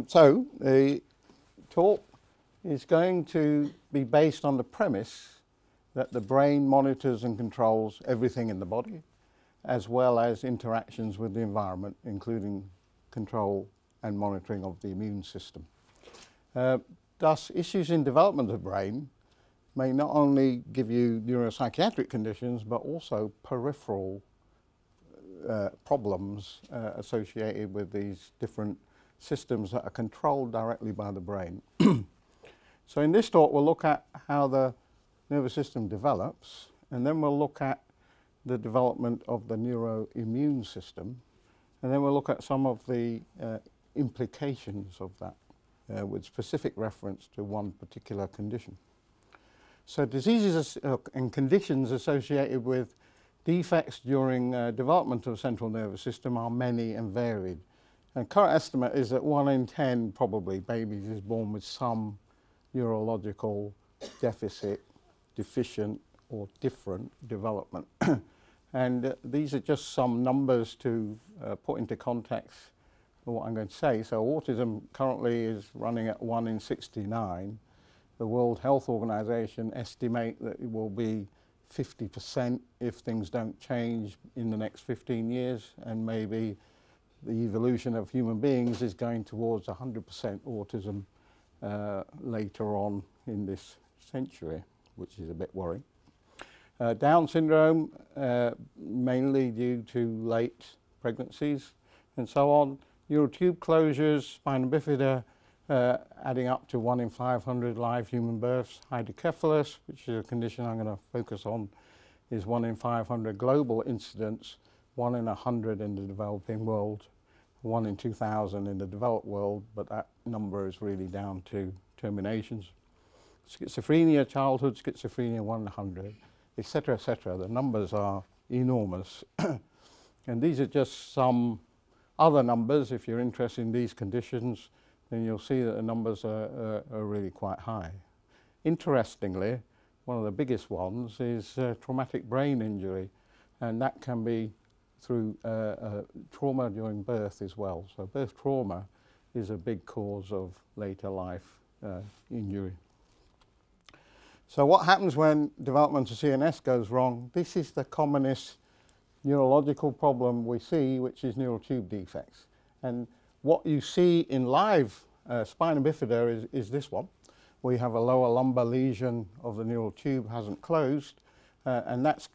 So the talk is going to be based on the premise that the brain monitors and controls everything in the body, as well as interactions with the environment, including control and monitoring of the immune system. Thus, issues in development of the brain may not only give you neuropsychiatric conditions, but also peripheral problems associated with these different systems that are controlled directly by the brain. So in this talk, we'll look at how the nervous system develops, and then we'll look at the development of the neuroimmune system, and then we'll look at some of the implications of that with specific reference to one particular condition. So diseases and conditions associated with defects during development of the central nervous system are many and varied. And current estimate is that 1 in 10 probably babies is born with some neurological deficit, deficient or different development. And these are just some numbers to put into context for what I'm going to say. So autism currently is running at 1 in 69. The World Health Organization estimate that it will be 50% if things don't change in the next 15 years, and maybe the evolution of human beings is going towards 100% autism later on in this century, which is a bit worrying. Down syndrome, mainly due to late pregnancies and so on. Neural tube closures, spina bifida, adding up to 1 in 500 live human births. Hydrocephalus, which is a condition I'm going to focus on, is 1 in 500 global incidents, 1 in 100 in the developing world, 1 in 2,000 in the developed world, but that number is really down to terminations. Schizophrenia, childhood schizophrenia, 1 in 100, etc., etc. The numbers are enormous. And these are just some other numbers. If you're interested in these conditions, then you'll see that the numbers are really quite high. Interestingly, one of the biggest ones is traumatic brain injury, and that can be through trauma during birth as well. So birth trauma is a big cause of later life injury. So what happens when development of CNS goes wrong? This is the commonest neurological problem we see, which is neural tube defects. And what you see in live spina bifida is this one. We have a lower lumbar lesion of the neural tube, hasn't closed, and that's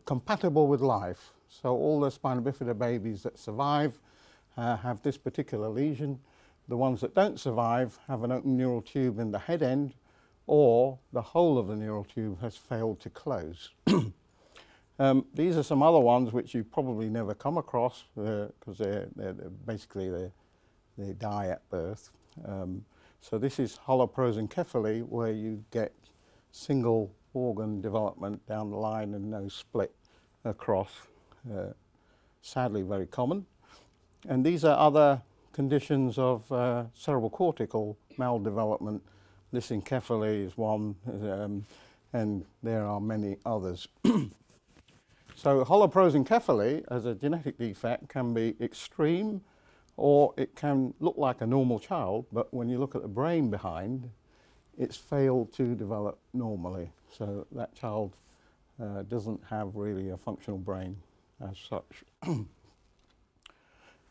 compatible with life. So all the spina bifida babies that survive have this particular lesion. The ones that don't survive have an open neural tube in the head end, or the whole of the neural tube has failed to close. These are some other ones which you probably never come across because they die at birth. So this is holoprosencephaly, where you get single organ development down the line and no split across. Sadly very common. And these are other conditions of cerebral cortical maldevelopment. Lissencephaly is one, and there are many others. So holoprosencephaly as a genetic defect can be extreme, or it can look like a normal child, but when you look at the brain behind, it's failed to develop normally. So that child doesn't have really a functional brain as such.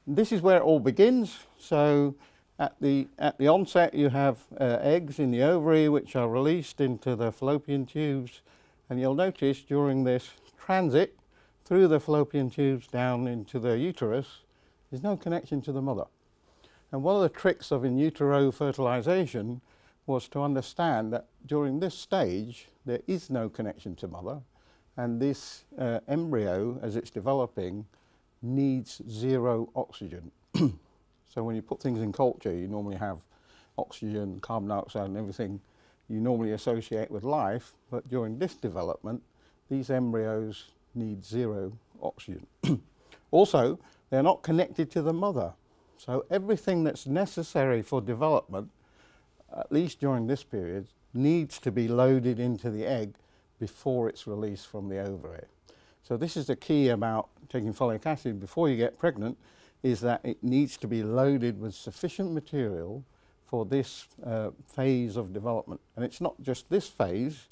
This is where it all begins. So at the onset you have eggs in the ovary which are released into the fallopian tubes, and you'll notice during this transit through the fallopian tubes down into the uterus, there's no connection to the mother. And one of the tricks of in utero fertilization was to understand that during this stage there is no connection to mother, and this embryo, as it's developing, needs 0 oxygen. So when you put things in culture, you normally have oxygen, carbon dioxide and everything you normally associate with life, but during this development these embryos need 0 oxygen. Also, they're not connected to the mother, so everything that's necessary for development, at least during this period, needs to be loaded into the egg before it's released from the ovary. So this is the key about taking folic acid before you get pregnant, is that it needs to be loaded with sufficient material for this phase of development. And it's not just this phase.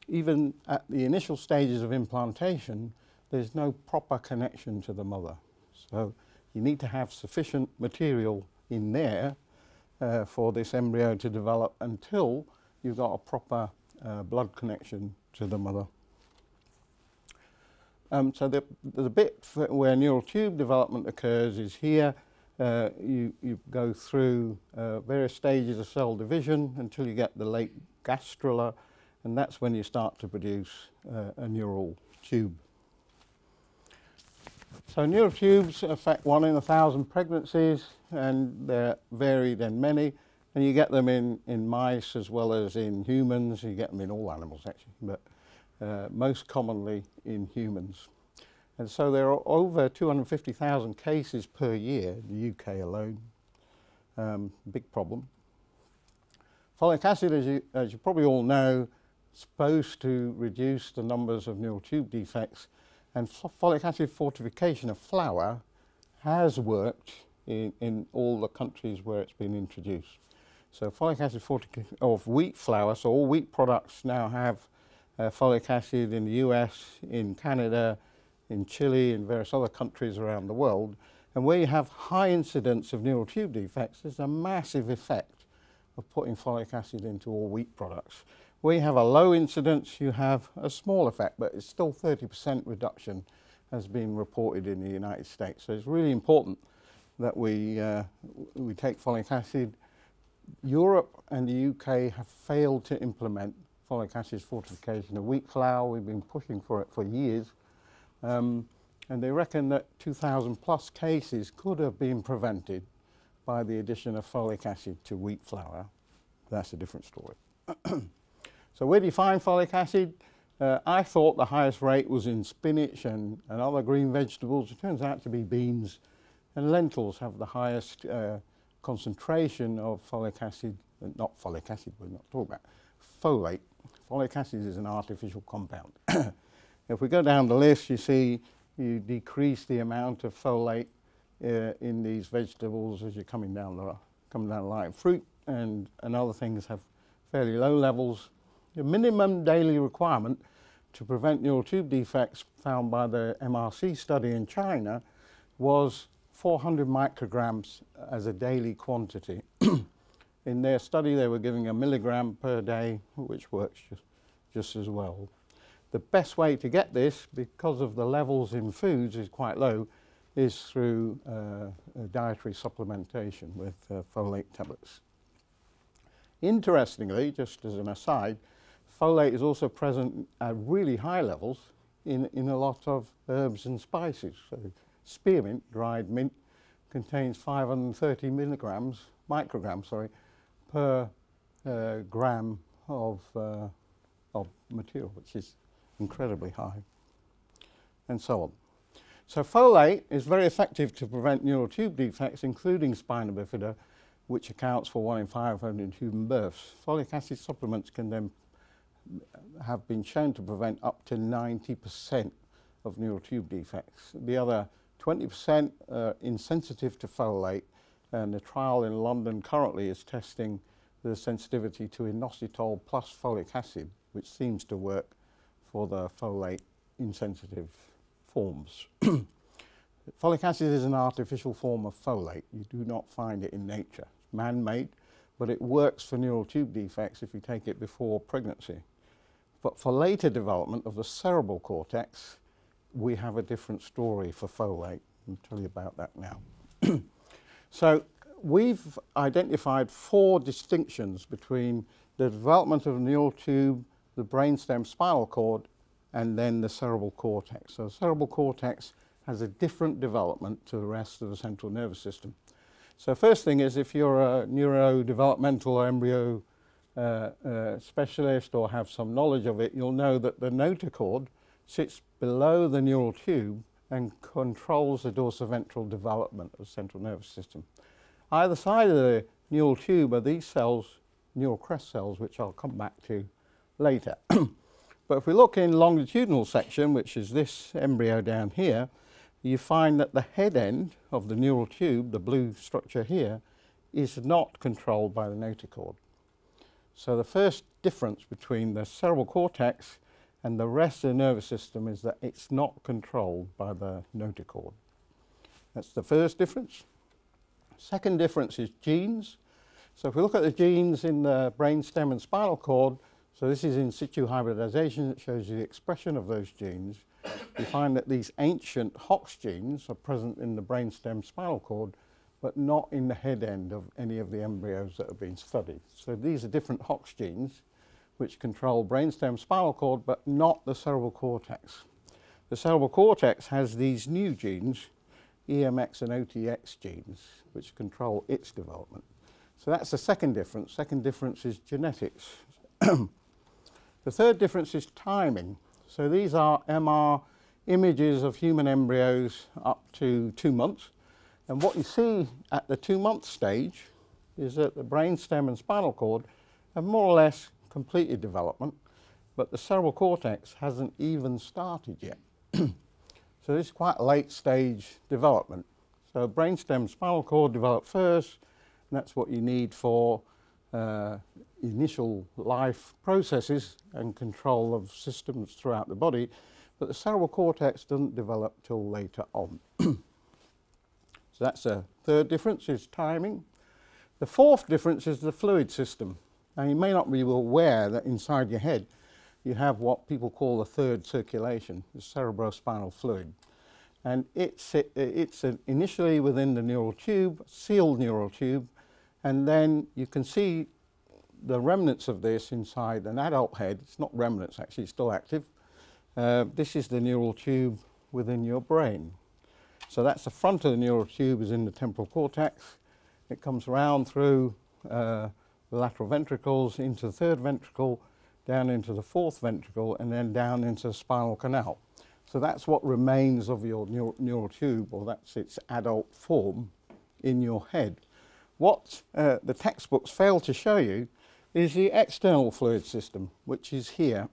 Even at the initial stages of implantation, there's no proper connection to the mother. So you need to have sufficient material in there for this embryo to develop until you've got a proper blood connection to the mother. So the bit where neural tube development occurs is here. You go through various stages of cell division until you get the late gastrula, and that's when you start to produce a neural tube. So neural tubes affect 1 in 1,000 pregnancies, and they're varied in many, and you get them in mice as well as in humans. You get them in all animals actually, but most commonly in humans. And so there are over 250,000 cases per year in the UK alone. Big problem. Folic acid, as you probably all know, is supposed to reduce the numbers of neural tube defects, and folic acid fortification of flour has worked in all the countries where it's been introduced. So folic acid fortification of wheat flour, so all wheat products now have folic acid in the US, in Canada, in Chile, and various other countries around the world. And where you have high incidence of neural tube defects, there's a massive effect of putting folic acid into all wheat products. Where you have a low incidence, you have a small effect, but it's still 30% reduction has been reported in the United States. So it's really important that we take folic acid. Europe and the UK have failed to implement folic acid fortification of wheat flour. We've been pushing for it for years. And they reckon that 2,000 plus cases could have been prevented by the addition of folic acid to wheat flour. That's a different story. So where do you find folic acid? I thought the highest rate was in spinach and other green vegetables. It turns out to be beans, and lentils have the highest concentration of folic acid. Not folic acid, we're not talking about folate. Folic acid is an artificial compound. If we go down the list, you see you decrease the amount of folate in these vegetables as you're coming down the line. Fruit and other things have fairly low levels. The minimum daily requirement to prevent neural tube defects found by the MRC study in China was 400 micrograms as a daily quantity. In their study, they were giving a milligram per day, which works just as well. The best way to get this, because of the levels in foods is quite low, is through dietary supplementation with folate tablets. Interestingly, just as an aside, folate is also present at really high levels in a lot of herbs and spices. So spearmint, dried mint, contains 530 micrograms per gram of material, which is incredibly high, and so on. So folate is very effective to prevent neural tube defects, including spina bifida, which accounts for 1 in 500 human births. Folic acid supplements can then have been shown to prevent up to 90% of neural tube defects. The other 20% are insensitive to folate, and the trial in London currently is testing the sensitivity to inositol plus folic acid, which seems to work for the folate insensitive forms. Folic acid is an artificial form of folate. You do not find it in nature. It's man-made, but it works for neural tube defects if you take it before pregnancy. But for later development of the cerebral cortex, we have a different story for folate. I'll tell you about that now. So we've identified 4 distinctions between the development of the neural tube, the brainstem spinal cord, and then the cerebral cortex. So the cerebral cortex has a different development to the rest of the central nervous system. So first thing is, if you're a neurodevelopmental embryo specialist or have some knowledge of it, you'll know that the notochord sits below the neural tube and controls the dorsoventral development of the central nervous system. Either side of the neural tube are these cells, neural crest cells, which I'll come back to later. But if we look in longitudinal section, which is this embryo down here, you find that the head end of the neural tube, the blue structure here, is not controlled by the notochord. So the first difference between the cerebral cortex and the rest of the nervous system is that it's not controlled by the notochord. That's the first difference. Second difference is genes. So if we look at the genes in the brainstem and spinal cord, so this is in situ hybridization, it shows you the expression of those genes. You find that these ancient Hox genes are present in the brainstem spinal cord, but not in the head end of any of the embryos that have been studied. So these are different Hox genes which control brainstem spinal cord, but not the cerebral cortex. The cerebral cortex has these new genes, EMX and OTX genes, which control its development. So that's the second difference. Second difference is genetics. The third difference is timing. So these are MR images of human embryos up to 2 months. And what you see at the 2-month stage is that the brainstem and spinal cord have more or less completed development, but the cerebral cortex hasn't even started yet. So this is quite a late stage development. So brainstem, spinal cord develop first, and that's what you need for initial life processes and control of systems throughout the body, but the cerebral cortex doesn't develop till later on. So that's a third difference, is timing. The fourth difference is the fluid system. Now you may not be aware that inside your head you have what people call the third circulation, the cerebrospinal fluid. And it's initially within the neural tube, sealed neural tube, and then you can see the remnants of this inside an adult head. It's not remnants, actually, it's still active. This is the neural tube within your brain. So that's the front of the neural tube, is in the temporal cortex. It comes around through the lateral ventricles into the third ventricle, down into the fourth ventricle, and then down into the spinal canal. So that's what remains of your neural tube, or that's its adult form in your head. What the textbooks fail to show you is the external fluid system, which is here.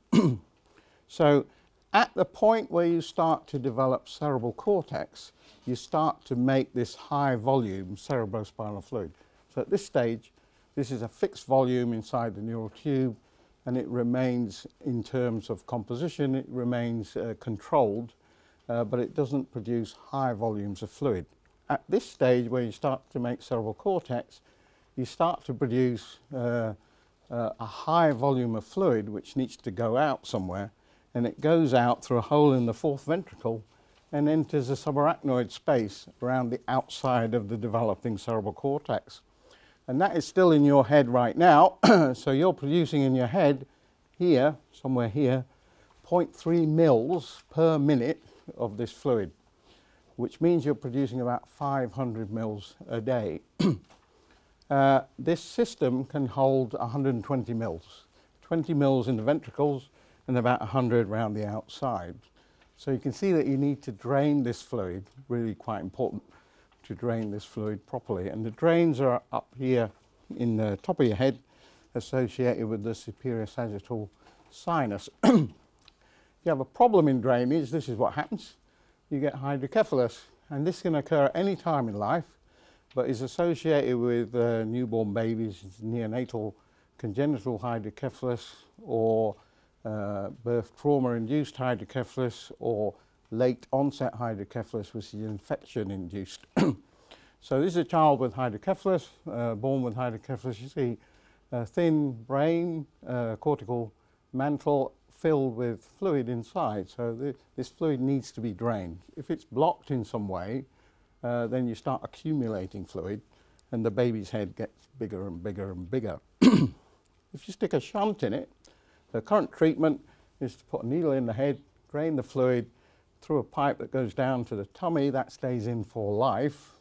So at the point where you start to develop cerebral cortex, you start to make this high volume cerebrospinal fluid. So at this stage, this is a fixed volume inside the neural tube, and it remains, in terms of composition, it remains controlled, but it doesn't produce high volumes of fluid. At this stage, where you start to make cerebral cortex, you start to produce a high volume of fluid which needs to go out somewhere, and it goes out through a hole in the fourth ventricle and enters a subarachnoid space around the outside of the developing cerebral cortex. And that is still in your head right now. So you're producing in your head here, somewhere here, 0.3 mils per minute of this fluid, which means you're producing about 500 mils a day. This system can hold 120 mils, 20 mils in the ventricles and about 100 around the outside. So you can see that you need to drain this fluid, really quite important to drain this fluid properly. And the drains are up here in the top of your head, associated with the superior sagittal sinus. If you have a problem in drainage, this is what happens. You get hydrocephalus, and this can occur at any time in life, but is associated with newborn babies, neonatal congenital hydrocephalus, or birth trauma-induced hydrocephalus, or late onset hydrocephalus, which is infection-induced. So this is a child with hydrocephalus, born with hydrocephalus. You see a thin brain, cortical mantle filled with fluid inside. So this fluid needs to be drained. If it's blocked in some way, then you start accumulating fluid, and the baby's head gets bigger and bigger and bigger. If you stick a shunt in it, the current treatment is to put a needle in the head, drain the fluid through a pipe that goes down to the tummy. That stays in for life,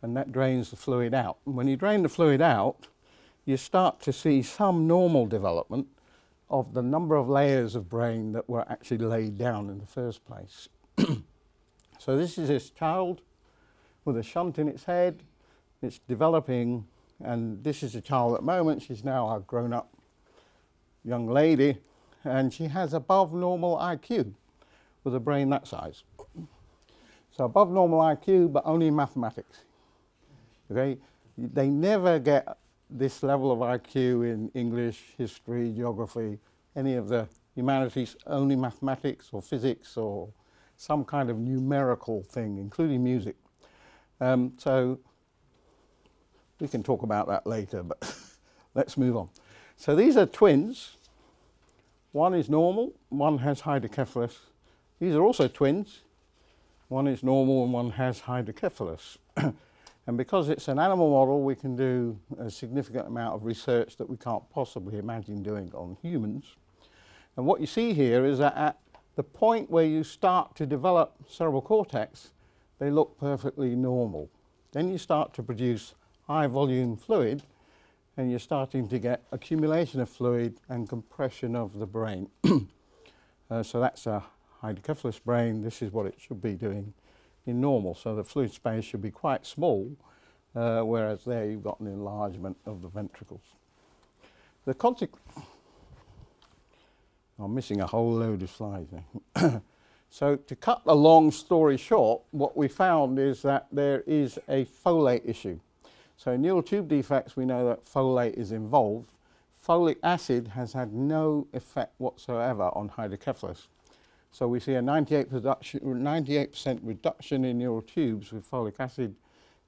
and that drains the fluid out. And when you drain the fluid out, you start to see some normal development of the number of layers of brain that were actually laid down in the first place. So this is this child with a shunt in its head. It's developing, and this is a child at the moment. She's now a grown-up young lady, and she has above normal IQ with a brain that size. So above normal IQ, but only in mathematics. Okay? They never get this level of IQ in English, history, geography, any of the humanities, only mathematics or physics or some kind of numerical thing, including music. So we can talk about that later, but let's move on. So these are twins. One is normal, one has hydrocephalus. These are also twins. One is normal and one has hydrocephalus. And because it's an animal model, we can do a significant amount of research that we can't possibly imagine doing on humans. And what you see here is that at the point where you start to develop cerebral cortex, they look perfectly normal. Then you start to produce high volume fluid, and you're starting to get accumulation of fluid and compression of the brain. So that's a hydrocephalus brain. This is what it should be doing in normal. So the fluid space should be quite small, whereas there you've got an enlargement of the ventricles. The I'm missing a whole load of slides there. So to cut a long story short, what we found is that there is a folate issue. So in neural tube defects, we know that folate is involved. Folic acid has had no effect whatsoever on hydrocephalus. So we see a 98% reduction in neural tubes with folic acid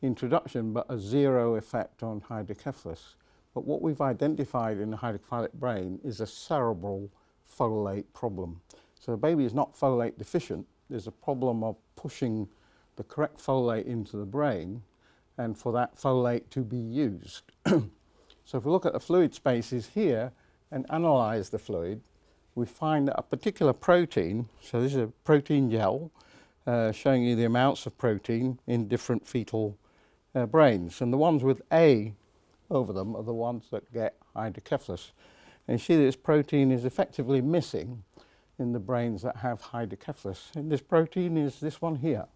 introduction, but a zero effect on hydrocephalus. But what we've identified in the hydrocephalic brain is a cerebral folate problem. So the baby is not folate deficient. There's a problem of pushing the correct folate into the brain and for that folate to be used. So if we look at the fluid spaces here and analyze the fluid, we find that a particular protein, so this is a protein gel showing you the amounts of protein in different fetal brains. And the ones with A over them are the ones that get hydrocephalus. And you see that this protein is effectively missing in the brains that have hydrocephalus. And this protein is this one here.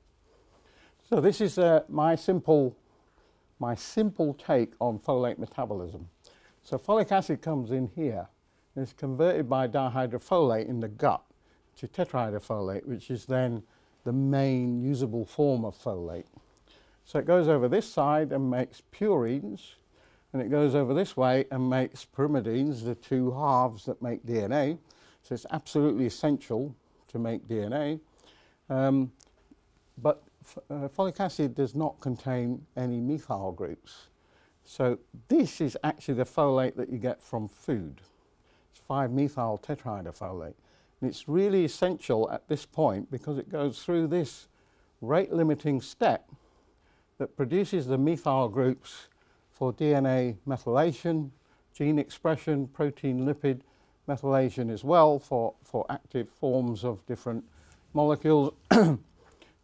So this is my simple take on folate metabolism. So folic acid comes in here and is converted by dihydrofolate in the gut to tetrahydrofolate, which is then the main usable form of folate. So it goes over this side and makes purines, and it goes over this way and makes pyrimidines, the two halves that make DNA. So it's absolutely essential to make DNA. But folic acid does not contain any methyl groups. So this is actually the folate that you get from food. It's 5-methyl tetrahydrofolate. And it's really essential at this point because it goes through this rate-limiting step that produces the methyl groups for DNA methylation, gene expression, protein lipid methylation as well for active forms of different molecules.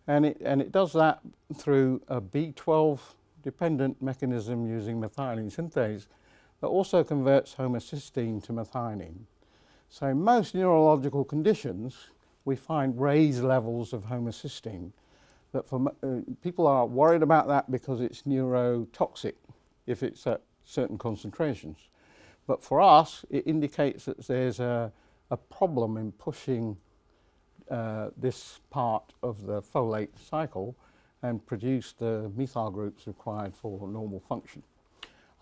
And it does that through a B12-dependent mechanism using methionine synthase that also converts homocysteine to methionine. So in most neurological conditions, we find raised levels of homocysteine. That for, people are worried about that because it's neurotoxic if it's at certain concentrations. But for us, it indicates that there's a problem in pushing this part of the folate cycle and produce the methyl groups required for normal function.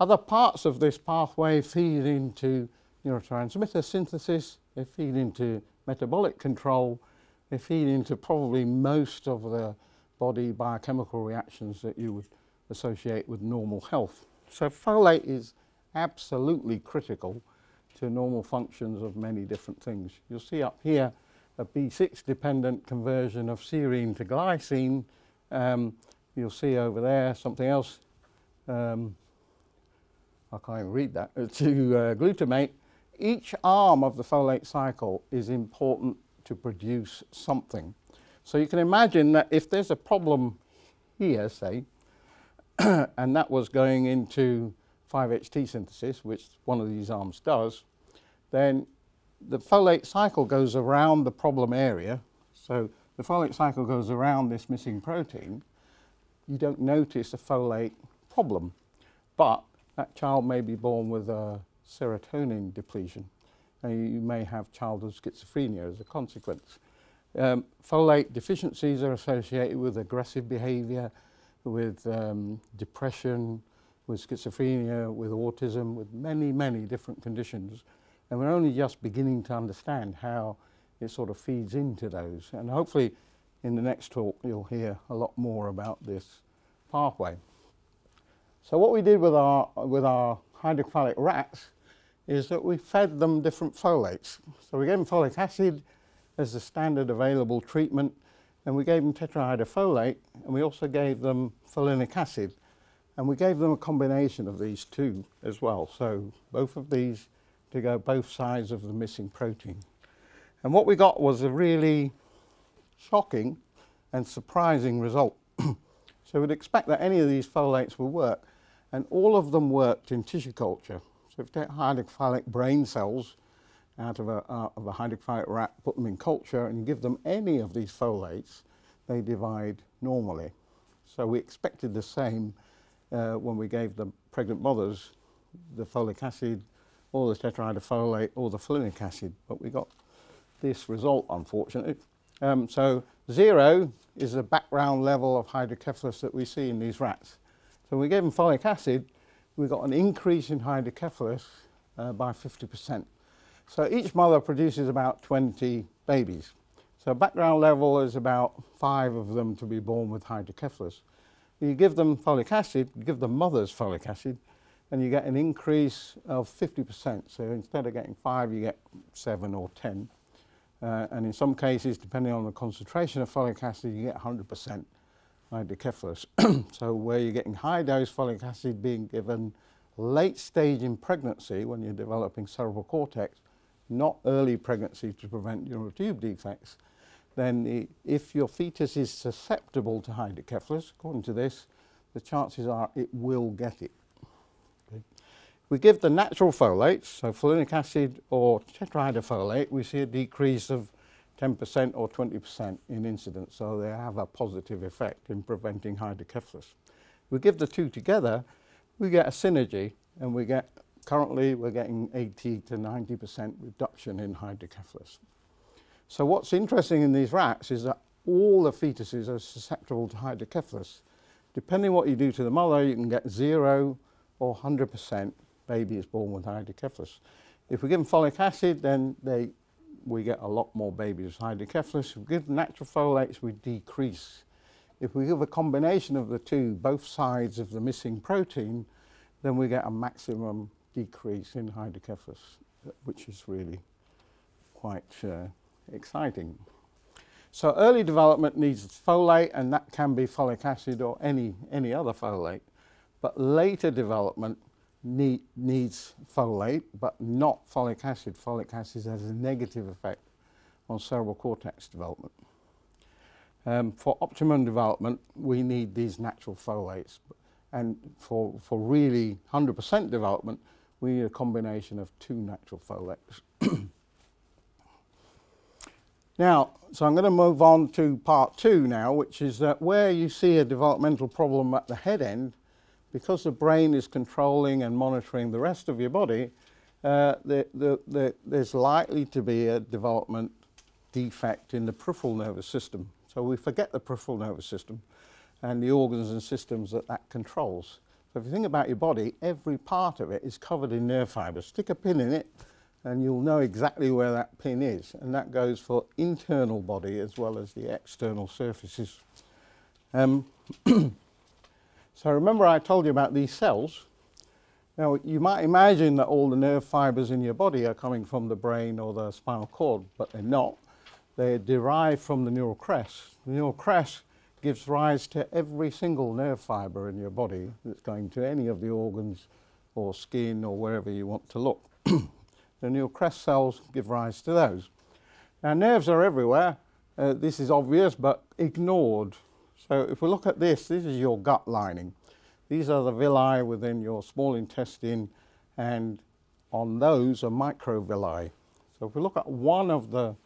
Other parts of this pathway feed into neurotransmitter synthesis, they feed into metabolic control, they feed into probably most of the body biochemical reactions that you would associate with normal health. So folate is absolutely critical to normal functions of many different things. You'll see up here a B6-dependent conversion of serine to glycine. You'll see over there something else, I can't even read that, to glutamate. Each arm of the folate cycle is important to produce something. So you can imagine that if there's a problem here, say, and that was going into 5-HT synthesis, which one of these arms does, then the folate cycle goes around the problem area. So the folate cycle goes around this missing protein. You don't notice a folate problem, but that child may be born with a serotonin depletion, and you may have childhood schizophrenia as a consequence. Folate deficiencies are associated with aggressive behaviour, with depression, with schizophrenia, with autism, with many, many different conditions. And we're only just beginning to understand how it sort of feeds into those. And hopefully in the next talk you'll hear a lot more about this pathway. So what we did with our hydrocephalic rats is that we fed them different folates. So we gave them folic acid as the standard available treatment, and we gave them tetrahydrofolate, and we also gave them folinic acid, and we gave them a combination of these two as well. So both of these to go both sides of the missing protein. And what we got was a really shocking and surprising result. So we'd expect that any of these folates will work, and all of them worked in tissue culture. So if you take hydrocephalic brain cells out of a hydrocephalic rat, put them in culture, and you give them any of these folates, they divide normally. So we expected the same when we gave the pregnant mothers the folic acid, or the tetrahydrofolate, or the folinic acid, but we got this result, unfortunately. So 0 is the background level of hydrocephalus that we see in these rats. So when we gave them folic acid, we got an increase in hydrocephalus by 50%. So each mother produces about 20 babies. So background level is about 5 of them to be born with hydrocephalus. You give them folic acid, you give the mothers folic acid, and you get an increase of 50%. So instead of getting 5, you get 7 or 10. And in some cases, depending on the concentration of folic acid, you get 100% hydrocephalus. So where you're getting high dose folic acid being given late stage in pregnancy when you're developing cerebral cortex, not early pregnancy to prevent neurotube defects, then if your fetus is susceptible to hydrocephalus, according to this, the chances are it will get it. Okay. We give the natural folates, so folinic acid or tetrahydrofolate, we see a decrease of 10% or 20% in incidence, so they have a positive effect in preventing hydrocephalus. We give the two together, we get a synergy, and we get, currently we're getting 80 to 90% reduction in hydrocephalus. So what's interesting in these rats is that all the fetuses are susceptible to hydrocephalus. Depending what you do to the mother, you can get 0 or 100% baby is born with hydrocephalus. If we give them folic acid, then we get a lot more babies with hydrocephalus. If we give them natural folates, we decrease. If we give a combination of the two, both sides of the missing protein, then we get a maximum decrease in hydrocephalus, which is really quite exciting. So early development needs folate, and that can be folic acid or any other folate. But later development needs folate, but not folic acid. Folic acid has a negative effect on cerebral cortex development. For optimum development, we need these natural folates. And for really 100% development, we need a combination of 2 natural folates. Now, so I'm going to move on to part 2 now, which is that where you see a developmental problem at the head end, because the brain is controlling and monitoring the rest of your body, there's likely to be a development defect in the peripheral nervous system. So we forget the peripheral nervous system and the organs and systems that controls. So if you think about your body, every part of it is covered in nerve fibers. Stick a pin in it and you'll know exactly where that pin is. And that goes for internal body as well as the external surfaces. So remember I told you about these cells. Now you might imagine that all the nerve fibers in your body are coming from the brain or the spinal cord, but they're not. They're derived from the neural crest. The neural crest gives rise to every single nerve fiber in your body that's going to any of the organs or skin or wherever you want to look. The neural crest cells give rise to those. Now nerves are everywhere. This is obvious but ignored. So if we look at this is your gut lining. These are the villi within your small intestine, and on those are microvilli. So if we look at one of the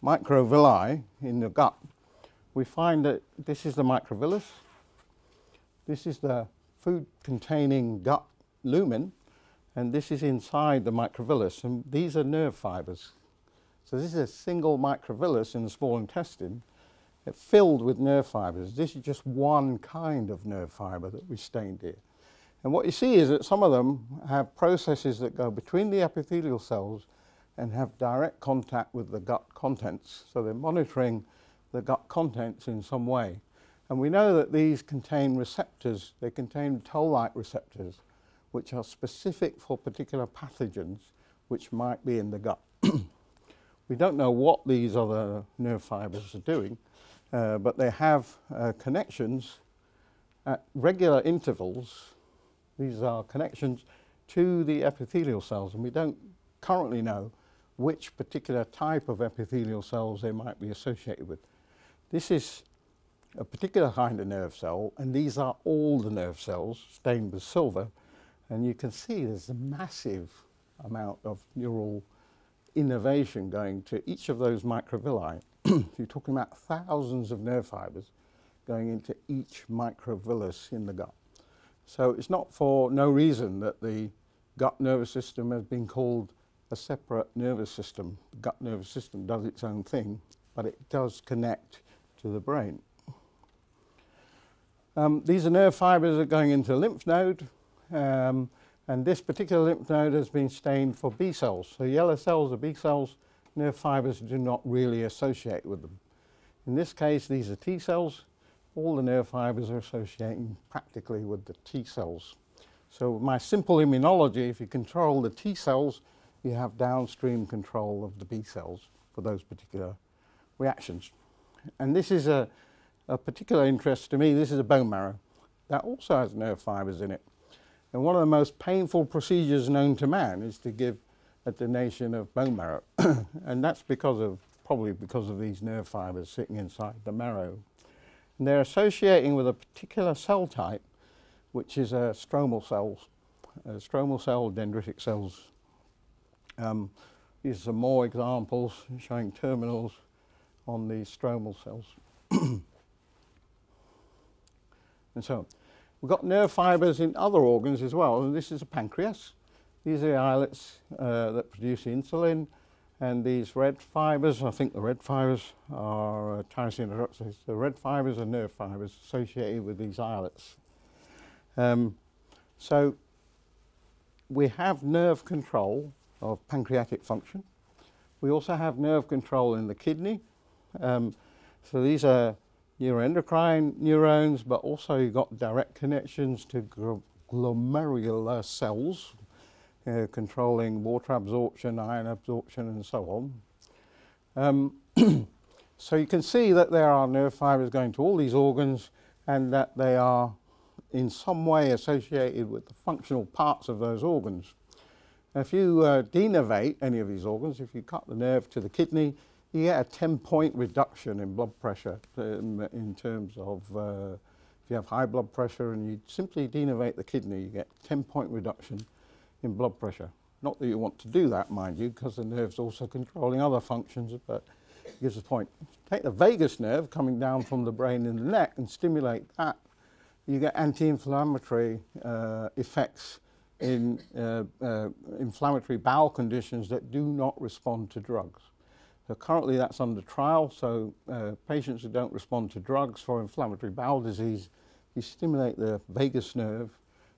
microvilli in the gut, we find that this is the microvillus, this is the food-containing gut lumen, and this is inside the microvillus, and these are nerve fibers. So this is a single microvillus in the small intestine filled with nerve fibres. This is just one kind of nerve fibre that we stained here. And what you see is that some of them have processes that go between the epithelial cells and have direct contact with the gut contents. So they're monitoring the gut contents in some way. And we know that these contain receptors. They contain toll-like receptors, which are specific for particular pathogens which might be in the gut. We don't know what these other nerve fibres are doing, but they have connections at regular intervals. These are connections to the epithelial cells, and we don't currently know which particular type of epithelial cells they might be associated with. This is a particular kind of nerve cell, and these are all the nerve cells stained with silver, and you can see there's a massive amount of neural innervation going to each of those microvilli. You're talking about thousands of nerve fibres going into each microvillus in the gut. So it's not for no reason that the gut nervous system has been called a separate nervous system. The gut nervous system does its own thing, but it does connect to the brain. These are nerve fibres that are going into the lymph node, and this particular lymph node has been stained for B cells. So yellow cells are B cells. Nerve fibres do not really associate with them. In this case, these are T cells. All the nerve fibres are associating practically with the T cells. So with my simple immunology, if you control the T cells, you have downstream control of the B cells for those particular reactions. And this is a particular interest to me. This is a bone marrow. That also has nerve fibres in it. And one of the most painful procedures known to man is to give a donation of bone marrow. And that's probably because of these nerve fibres sitting inside the marrow. And they're associating with a particular cell type, which is stromal cells, stromal cell dendritic cells. These are some more examples showing terminals on these stromal cells. And so we've got nerve fibres in other organs as well. And this is a pancreas. These are the islets that produce insulin. And these red fibres, I think the red fibres are tyrosine hydroxylase. The red fibres are nerve fibres associated with these islets. So we have nerve control of pancreatic function. We also have nerve control in the kidney. So these are neuroendocrine neurons, but also you've got direct connections to glomerular cells, controlling water absorption, iron absorption, and so on. So you can see that there are nerve fibres going to all these organs, and that they are in some way associated with the functional parts of those organs. Now, if you denervate any of these organs, if you cut the nerve to the kidney, you get a 10-point reduction in blood pressure in terms of if you have high blood pressure and you simply denervate the kidney, you get a 10-point reduction in blood pressure. Not that you want to do that, mind you, because the nerve's also controlling other functions, but it gives a point. Take the vagus nerve coming down from the brain in the neck and stimulate that, you get anti-inflammatory effects in inflammatory bowel conditions that do not respond to drugs. So currently that's under trial, so patients who don't respond to drugs for inflammatory bowel disease, you stimulate the vagus nerve,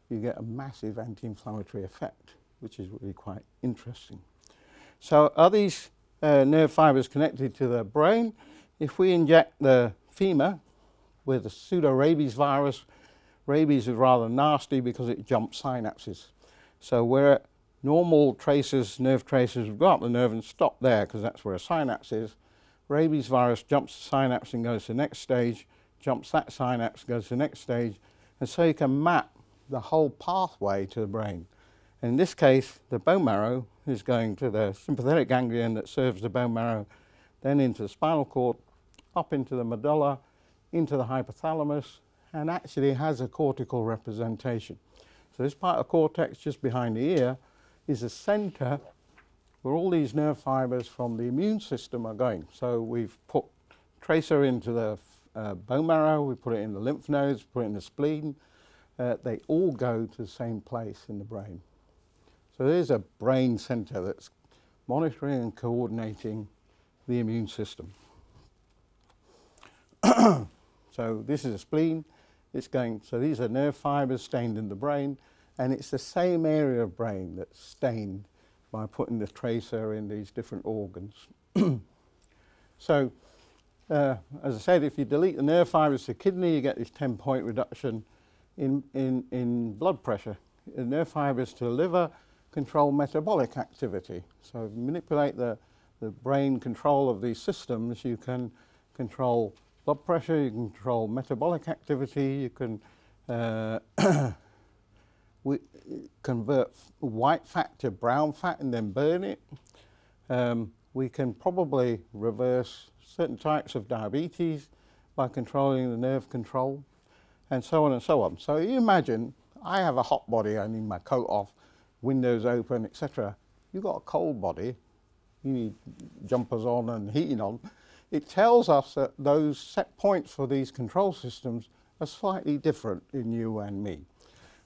you get a massive anti-inflammatory effect, which is really quite interesting. So are these nerve fibres connected to the brain? If we inject the femur with a pseudo-rabies virus, rabies is rather nasty because it jumps synapses. So where normal tracers, nerve tracers, would go up the nerve and stop there because that's where a synapse is, rabies virus jumps the synapse and goes to the next stage, jumps that synapse, goes to the next stage, and so you can map the whole pathway to the brain. In this case, the bone marrow is going to the sympathetic ganglion that serves the bone marrow, then into the spinal cord, up into the medulla, into the hypothalamus, and actually has a cortical representation. So this part of cortex just behind the ear is a center where all these nerve fibres from the immune system are going. So we've put tracer into the bone marrow, we put it in the lymph nodes, put it in the spleen. They all go to the same place in the brain. So there's a brain center that's monitoring and coordinating the immune system. So this is a spleen. So these are nerve fibers stained in the brain, and it's the same area of brain that's stained by putting the tracer in these different organs. So, as I said, if you delete the nerve fibers to the kidney, you get this 10-point reduction in blood pressure. The nerve fibers to the liver control metabolic activity. So if you manipulate the brain control of these systems, you can control blood pressure, you can control metabolic activity, you can convert white fat to brown fat and then burn it. We can probably reverse certain types of diabetes by controlling the nerve control, and so on and so on. So you imagine, I have a hot body, I need my coat off, windows open, etc. You've got a cold body, you need jumpers on and heating on. It tells us that those set points for these control systems are slightly different in you and me.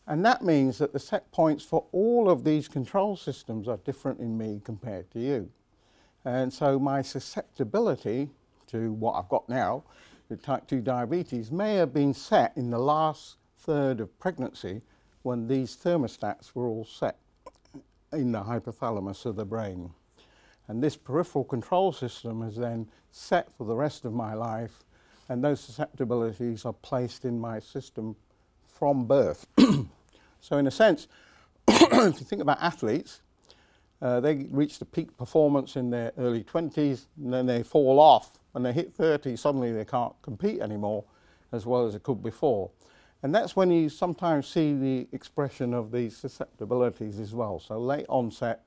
And that means that the set points for all of these control systems are different in me compared to you. And so my susceptibility to what I've got now, with type 2 diabetes, may have been set in the last third of pregnancy when these thermostats were all set in the hypothalamus of the brain. And this peripheral control system is then set for the rest of my life, and those susceptibilities are placed in my system from birth. So in a sense, if you think about athletes, they reach the peak performance in their early 20s, and then they fall off. When they hit 30, suddenly they can't compete anymore as well as they could before. And that's when you sometimes see the expression of these susceptibilities as well. So late onset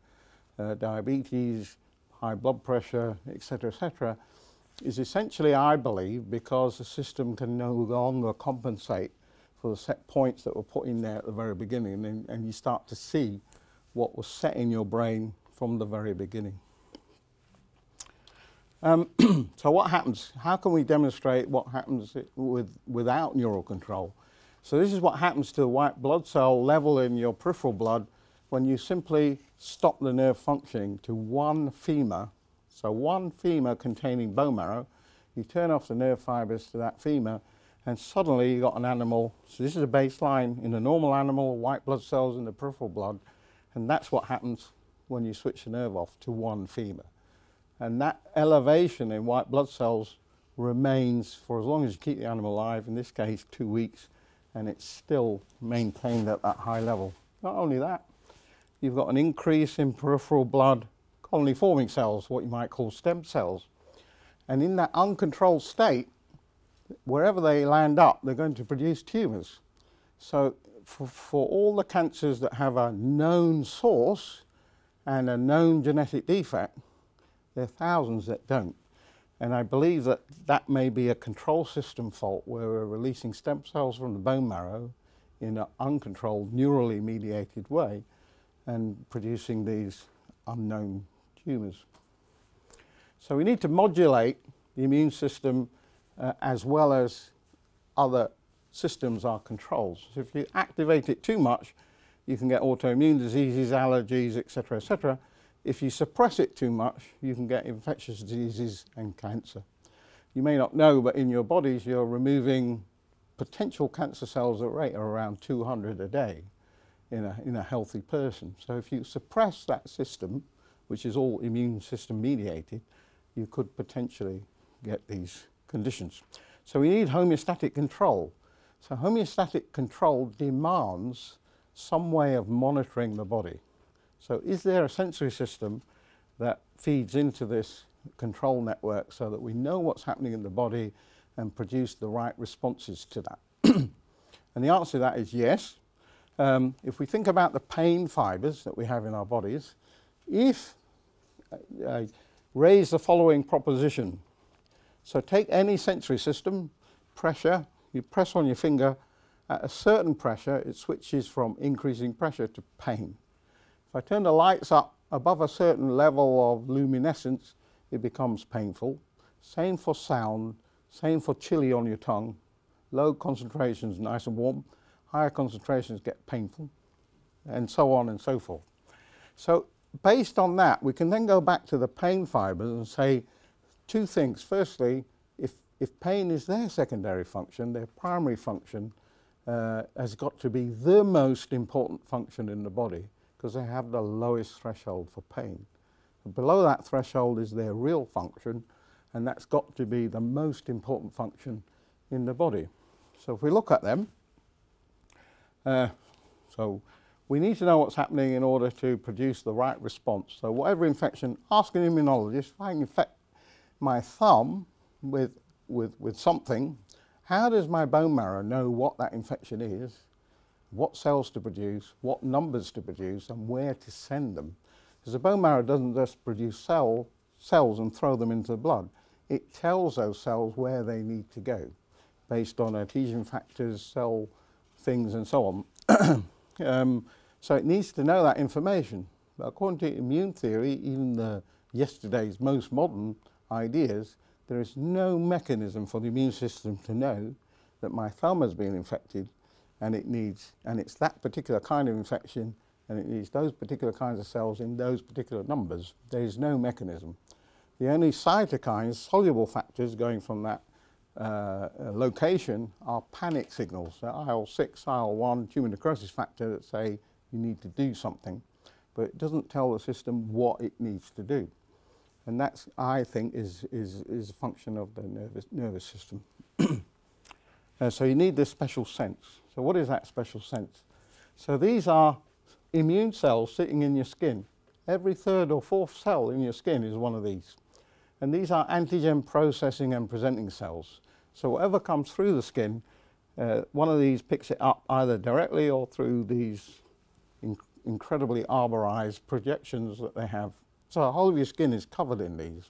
diabetes, high blood pressure, etc., is essentially, I believe, because the system can no longer compensate for the set points that were put in there at the very beginning, and you start to see what was set in your brain from the very beginning. So what happens? How can we demonstrate what happens without neural control? So this is what happens to the white blood cell level in your peripheral blood when you simply stop the nerve functioning to one femur. So one femur containing bone marrow, you turn off the nerve fibers to that femur, and suddenly you've got an animal. So this is a baseline in a normal animal, white blood cells in the peripheral blood, and that's what happens when you switch the nerve off to one femur. And that elevation in white blood cells remains for as long as you keep the animal alive, in this case 2 weeks, and it's still maintained at that high level. Not only that, you've got an increase in peripheral blood colony forming cells, what you might call stem cells. And in that uncontrolled state, wherever they land up, they're going to produce tumours. So for all the cancers that have a known source and a known genetic defect, there are thousands that don't. And I believe that that may be a control system fault where we're releasing stem cells from the bone marrow in an uncontrolled, neurally mediated way and producing these unknown tumours. So we need to modulate the immune system as well as other systems are controls. So if you activate it too much, you can get autoimmune diseases, allergies, etc., etc. If you suppress it too much, you can get infectious diseases and cancer. You may not know, but in your bodies, you're removing potential cancer cells at a rate of around 200 a day in a healthy person. So if you suppress that system, which is all immune system mediated, you could potentially get these conditions. So we need homeostatic control. So homeostatic control demands some way of monitoring the body. So is there a sensory system that feeds into this control network so that we know what's happening in the body and produce the right responses to that? And the answer to that is yes. If we think about the pain fibers that we have in our bodies, if I raise the following proposition. So take any sensory system, pressure, you press on your finger, at a certain pressure it switches from increasing pressure to pain. If I turn the lights up above a certain level of luminescence, it becomes painful. Same for sound, same for chili on your tongue. Low concentrations, nice and warm. Higher concentrations get painful, and so on and so forth. So based on that, we can then go back to the pain fibers and say, two things. Firstly, if pain is their secondary function, their primary function has got to be the most important function in the body because they have the lowest threshold for pain. And below that threshold is their real function, and that's got to be the most important function in the body. So if we look at them, so we need to know what's happening in order to produce the right response. So whatever infection, ask an immunologist, if I can infect my thumb with something, how does my bone marrow know what that infection is, what cells to produce, what numbers to produce, and where to send them? Because the bone marrow doesn't just produce cells and throw them into the blood. It tells those cells where they need to go based on adhesion factors, cell things, and so on. So it needs to know that information. But according to immune theory, even yesterday's most modern ideas, there is no mechanism for the immune system to know that my thumb has been infected, and it's that particular kind of infection, and it needs those particular kinds of cells in those particular numbers. There is no mechanism. The only cytokines, soluble factors going from that location are panic signals. So IL-6, IL-1, tumor necrosis factor that say you need to do something, but it doesn't tell the system what it needs to do. And that's, I think, is a function of the nervous system. So you need this special sense. So what is that special sense? So these are immune cells sitting in your skin. Every third or fourth cell in your skin is one of these. And these are antigen processing and presenting cells. So whatever comes through the skin, one of these picks it up either directly or through these incredibly arborized projections that they have. So the whole of your skin is covered in these.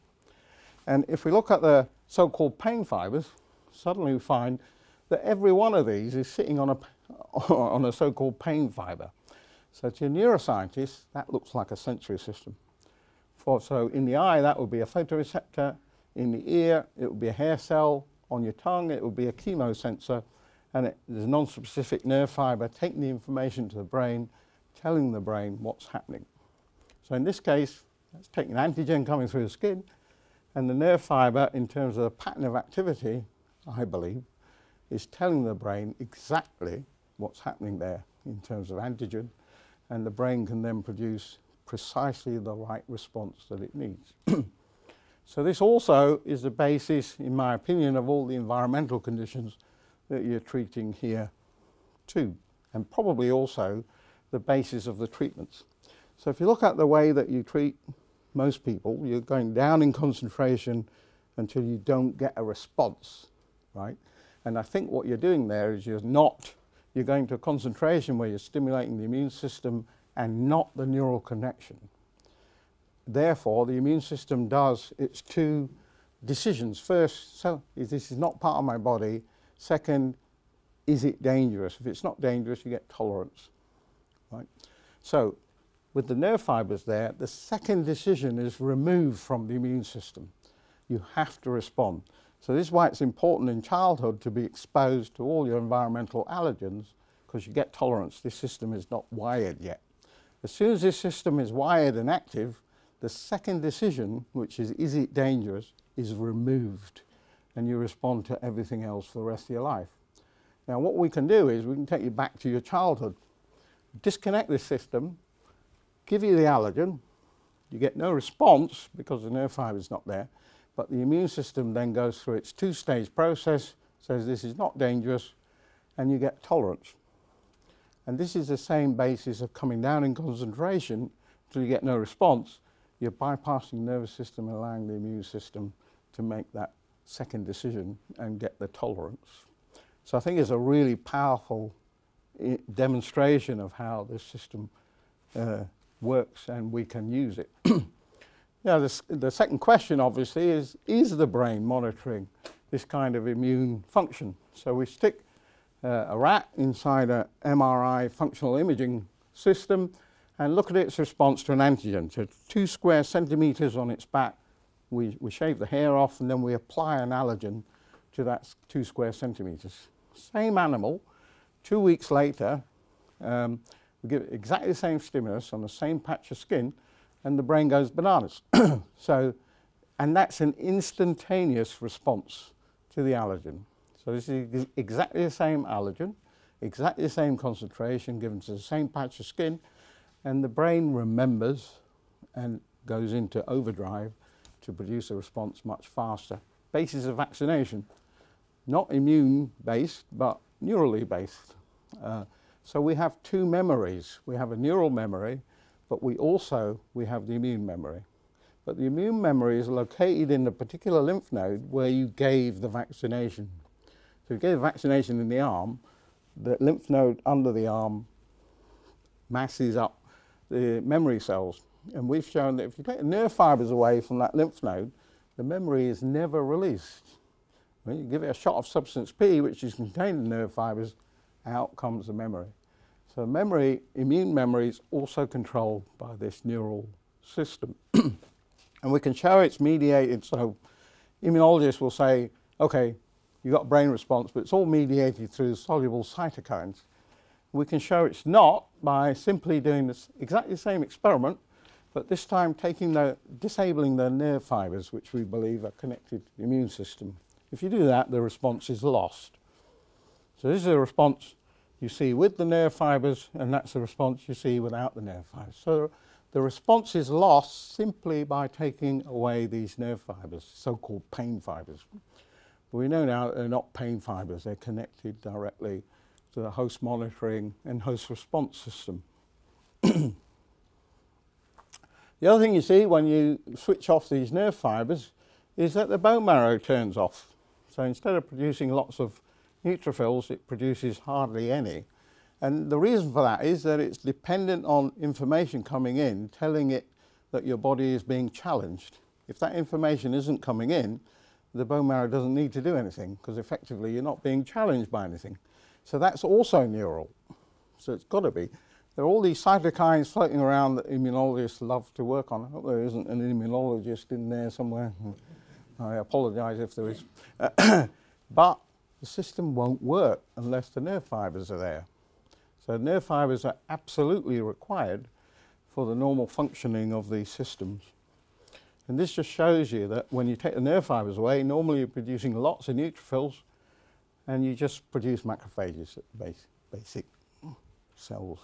And if we look at the so-called pain fibers, suddenly we find that every one of these is sitting on a so-called pain fiber. So to a neuroscientist, that looks like a sensory system. So in the eye, that would be a photoreceptor. In the ear, it would be a hair cell. On your tongue, it would be a chemosensor. And there's a non-specific nerve fiber taking the information to the brain, telling the brain what's happening. So in this case, let's take an antigen coming through the skin, and the nerve fiber, in terms of the pattern of activity, I believe, is telling the brain exactly what's happening there in terms of antigen, and the brain can then produce precisely the right response that it needs. So this also is the basis, in my opinion, of all the environmental conditions that you're treating here too, and probably also the basis of the treatments. So if you look at the way that you treat most people, you're going down in concentration until you don't get a response, right? And I think what you're doing there is you're going to a concentration where you're stimulating the immune system and not the neural connection. Therefore, the immune system does its two decisions. First, so this is not part of my body. Second, is it dangerous? If it's not dangerous, you get tolerance, right? So with the nerve fibers there, the second decision is removed from the immune system. You have to respond. So this is why it's important in childhood to be exposed to all your environmental allergens, because you get tolerance. This system is not wired yet. As soon as this system is wired and active, the second decision, which is it dangerous, is removed, and you respond to everything else for the rest of your life. Now what we can do is we can take you back to your childhood, disconnect this system, give you the allergen, you get no response because the nerve fiber is not there, but the immune system then goes through its two-stage process, says this is not dangerous, and you get tolerance. And this is the same basis of coming down in concentration until you get no response. You're bypassing the nervous system and allowing the immune system to make that second decision and get the tolerance. So I think it's a really powerful demonstration of how this system works, and we can use it. Now, the second question, obviously, is the brain monitoring this kind of immune function? So we stick a rat inside an MRI functional imaging system and look at its response to an antigen. So 2 square centimeters on its back, we shave the hair off, and then we apply an allergen to that 2 square centimeters. Same animal, 2 weeks later, we give it exactly the same stimulus on the same patch of skin, and the brain goes bananas. So And that's an instantaneous response to the allergen. So this is exactly the same allergen, exactly the same concentration given to the same patch of skin, and the brain remembers and goes into overdrive to produce a response much faster. Basis of vaccination, not immune-based, but neurally based. So we have two memories. We have a neural memory, but we have the immune memory. But the immune memory is located in the particular lymph node where you gave the vaccination. So you gave the vaccination in the arm, the lymph node under the arm masses up the memory cells. And we've shown that if you take the nerve fibers away from that lymph node, the memory is never released. When you give it a shot of substance P, which is contained in nerve fibers, out comes the memory. So memory, immune memory, is also controlled by this neural system. And we can show it's mediated, so immunologists will say, okay, you got a brain response, but it's all mediated through soluble cytokines. We can show it's not by simply doing this exactly the same experiment, but this time disabling the nerve fibers, which we believe are connected to the immune system. If you do that, the response is lost. So this is a response you see with the nerve fibers, and that's the response you see without the nerve fibers. So the response is lost simply by taking away these nerve fibers, so-called pain fibers. But we know now that they're not pain fibers, they're connected directly to the host monitoring and host response system. The other thing you see when you switch off these nerve fibers is that the bone marrow turns off. So instead of producing lots of neutrophils, it produces hardly any. And the reason for that is that it's dependent on information coming in, telling it that your body is being challenged. If that information isn't coming in, the bone marrow doesn't need to do anything, because effectively you're not being challenged by anything. So that's also neural. So it's got to be. There are all these cytokines floating around that immunologists love to work on. I hope there isn't an immunologist in there somewhere. I apologize if there is. But the system won't work unless the nerve fibers are there. So nerve fibers are absolutely required for the normal functioning of these systems. And this just shows you that when you take the nerve fibers away, normally you're producing lots of neutrophils, and you just produce macrophages, basic cells.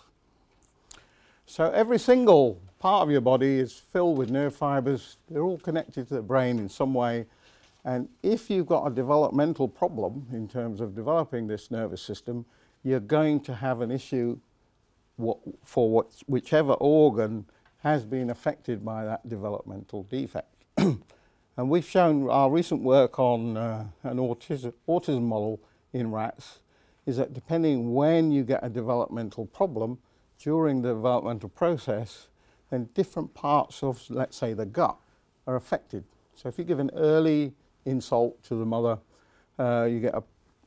So every single part of your body is filled with nerve fibers. They're all connected to the brain in some way. And if you've got a developmental problem in terms of developing this nervous system, you're going to have an issue for whichever organ has been affected by that developmental defect. And we've shown our recent work on an autism model in rats is that depending when you get a developmental problem during the developmental process, then different parts of, let's say, the gut are affected. So if you give an early insult to the mother, you get a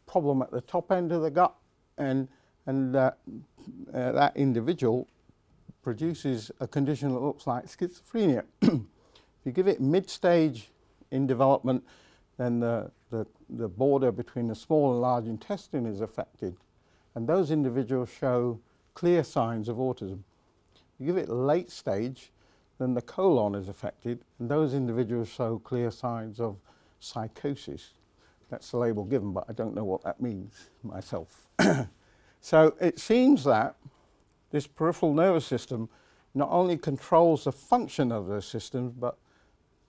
problem at the top end of the gut, and that individual produces a condition that looks like schizophrenia. If you give it mid-stage in development, then the border between the small and large intestine is affected, and those individuals show clear signs of autism. You give it late stage, then the colon is affected, and those individuals show clear signs of psychosis. That's the label given, but I don't know what that means myself. So it seems that this peripheral nervous system not only controls the function of those systems, but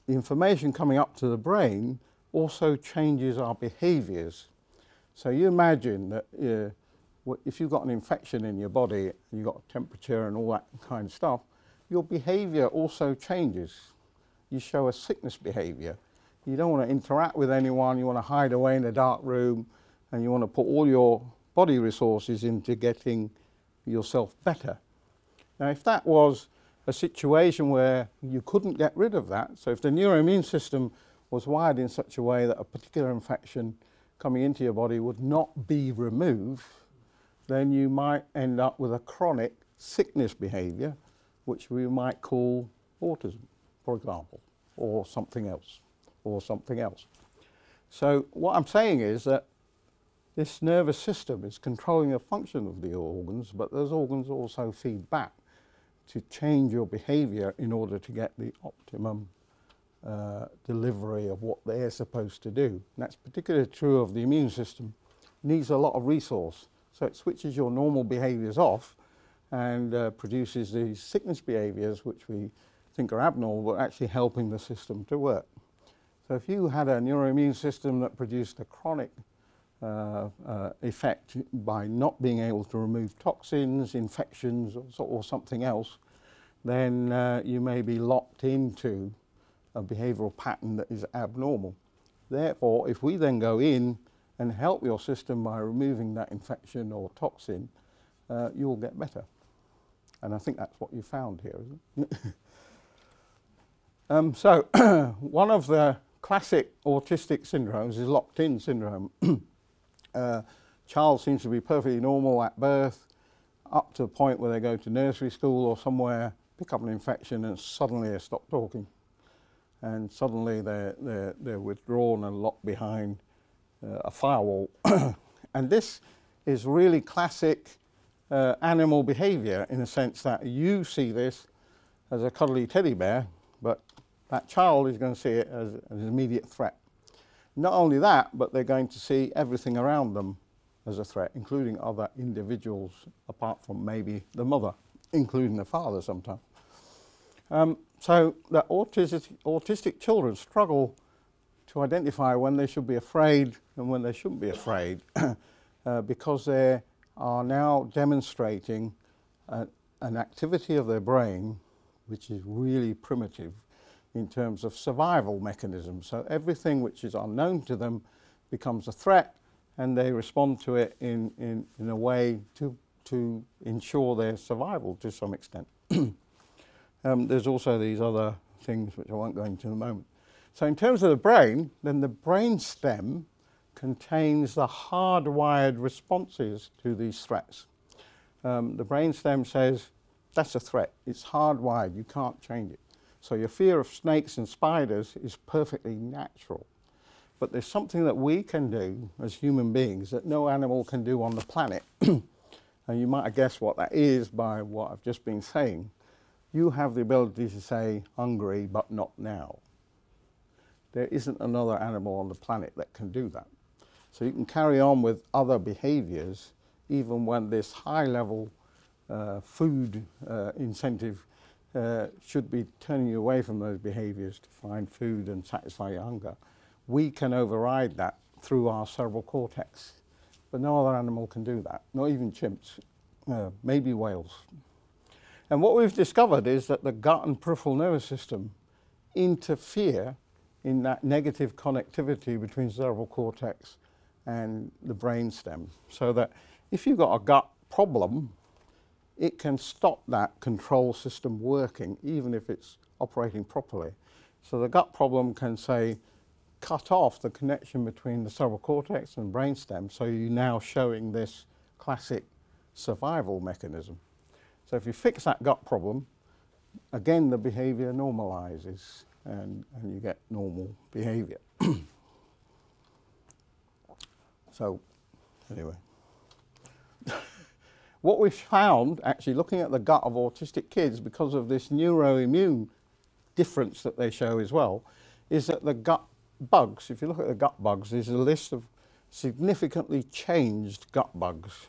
the information coming up to the brain also changes our behaviors. So you imagine that if you've got an infection in your body, and you've got temperature and all that kind of stuff, your behavior also changes. You show a sickness behavior. You don't want to interact with anyone, you want to hide away in a dark room, and you want to put all your body resources into getting yourself better. Now, if that was a situation where you couldn't get rid of that, so if the neuroimmune system was wired in such a way that a particular infection coming into your body would not be removed, then you might end up with a chronic sickness behavior, which we might call autism, for example, or something else, or something else. So what I'm saying is that this nervous system is controlling the function of the organs, but those organs also feed back to change your behavior in order to get the optimum delivery of what they're supposed to do. And that's particularly true of the immune system. It needs a lot of resource. So it switches your normal behaviours off and produces these sickness behaviours which we think are abnormal, but actually helping the system to work. So if you had a neuroimmune system that produced a chronic effect by not being able to remove toxins, infections, or something else, then you may be locked into a behavioural pattern that is abnormal. Therefore, if we then go in and help your system by removing that infection or toxin, you'll get better. And I think that's what you found here, isn't it? So one of the classic autistic syndromes is locked-in syndrome. Child seems to be perfectly normal at birth, up to the point where they go to nursery school or somewhere, pick up an infection, and suddenly they stop talking. And suddenly they're withdrawn and locked behind a firewall. And this is really classic animal behaviour, in a sense that you see this as a cuddly teddy bear, but that child is going to see it as an immediate threat. Not only that, but they're going to see everything around them as a threat, including other individuals, apart from maybe the mother, including the father sometimes. So the autistic children struggle to identify when they should be afraid and when they shouldn't be afraid because they are now demonstrating an activity of their brain which is really primitive in terms of survival mechanisms. So everything which is unknown to them becomes a threat, and they respond to it in a way to ensure their survival to some extent. There's also these other things which I won't go into in a moment. So in terms of the brain, then the brainstem contains the hardwired responses to these threats. The brainstem says, that's a threat, it's hardwired, you can't change it. So your fear of snakes and spiders is perfectly natural. But there's something that we can do as human beings that no animal can do on the planet. And you might have guessed what that is by what I've just been saying. You have the ability to say, hungry, but not now. There isn't another animal on the planet that can do that. So you can carry on with other behaviours, even when this high-level food incentive should be turning you away from those behaviours to find food and satisfy your hunger. We can override that through our cerebral cortex, but no other animal can do that, not even chimps, maybe whales. And what we've discovered is that the gut and peripheral nervous system interfere in that negative connectivity between cerebral cortex and the brainstem, so that if you've got a gut problem, it can stop that control system working, even if it's operating properly. So the gut problem can, say, cut off the connection between the cerebral cortex and brainstem, so you're now showing this classic survival mechanism. So if you fix that gut problem, again the behaviour normalizes and you get normal behaviour. So anyway. What we've found, actually looking at the gut of autistic kids, because of this neuroimmune difference that they show as well, is that the gut bugs, if you look at the gut bugs, there's a list of significantly changed gut bugs.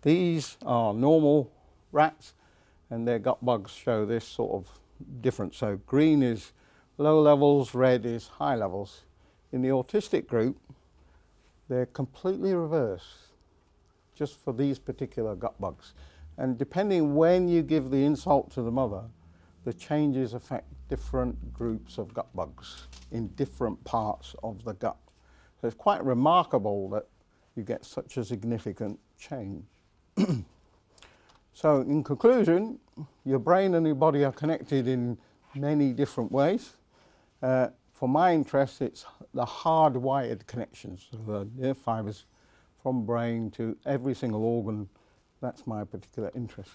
These are normal rats, and their gut bugs show this sort of difference. So green is low levels, red is high levels. In the autistic group, they're completely reversed, just for these particular gut bugs. And depending when you give the insult to the mother, the changes affect different groups of gut bugs in different parts of the gut. So it's quite remarkable that you get such a significant change. So in conclusion, your brain and your body are connected in many different ways. For my interest, it's the hardwired connections, so the nerve fibers from brain to every single organ. That's my particular interest.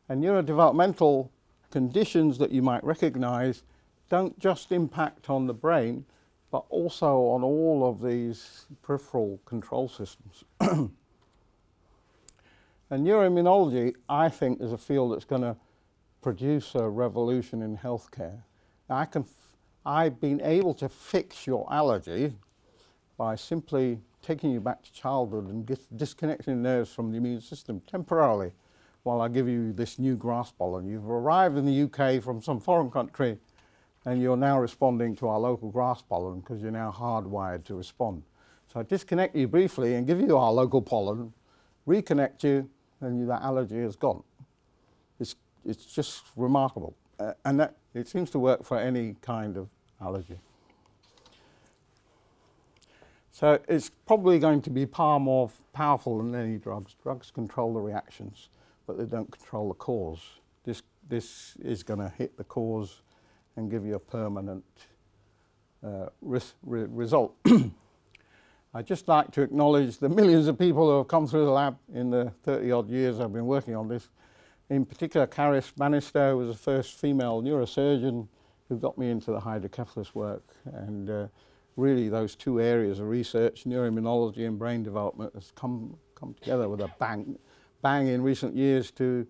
And neurodevelopmental conditions that you might recognize don't just impact on the brain, but also on all of these peripheral control systems. And neuroimmunology, I think, is a field that's going to produce a revolution in healthcare. Now, I've been able to fix your allergy by simply taking you back to childhood and disconnecting nerves from the immune system temporarily while I give you this new grass pollen. You've arrived in the UK from some foreign country and you're now responding to our local grass pollen because you're now hardwired to respond. So I disconnect you briefly and give you our local pollen, reconnect you, and that allergy is gone. It's just remarkable. And that, it seems to work for any kind of allergy. So it's probably going to be far more powerful than any drugs. Drugs control the reactions, but they don't control the cause. This is going to hit the cause and give you a permanent result. I'd just like to acknowledge the millions of people who have come through the lab in the 30-odd years I've been working on this. In particular, Caris Bannister was the first female neurosurgeon who got me into the hydrocephalus work. And really those two areas of research, neuroimmunology and brain development, has come together with a bang in recent years to